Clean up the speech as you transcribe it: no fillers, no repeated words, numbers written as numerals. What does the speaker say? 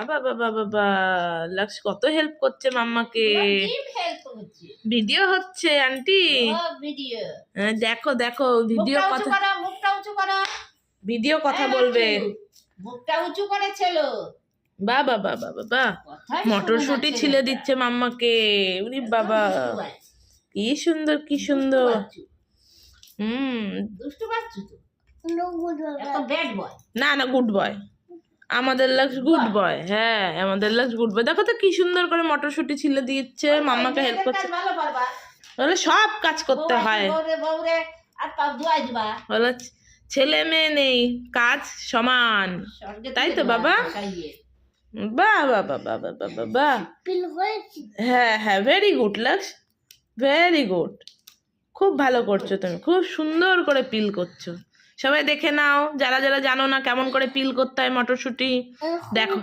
বাবা বাবা বাবা, লক্ষ কত হেল্প করছে মাম্মাকে। ভিডিও হচ্ছে আন্টি, দেখো দেখো ভিডিও কথা, মুখটা উঁচু করো, ভিডিও কথা বলবে। মুখটা উঁচু করে ছিল। বাবা বাবা বাবা, মটরশুঁটি ছিলে দিচ্ছে মাম্মাকে। উনি বাবা, কি সুন্দর কি সুন্দর। দুষ্টু বাচ্চু তো, ব্যাড বয় না না, গুড বয়, আমাদের লক্ষ গুড বয়। হ্যাঁ, আমাদের লক্ষ গুড বয়। দেখো তো কি সুন্দর করে মটরশুঁটি ছিলে দিচ্ছে, মাম্মাকে হেল্প করছে। বলে সব কাজ করতে হয়, বলে ছেলে মেয়ে নেই, কাজ সমান, তাই তো বাবা? বাহ বাহ বাহ বাহ বাহ বাহ বাহ, হ্যাঁ হ্যাঁ, ভেরি গুড লক্ষ, ভেরি গুড। খুব ভালো করছো তুমি, খুব সুন্দর করে পিল করছো। সবাই দেখে নাও, যারা যারা জানো না কেমন করে পিল করতে হয় মটরশুঁটি, দেখো।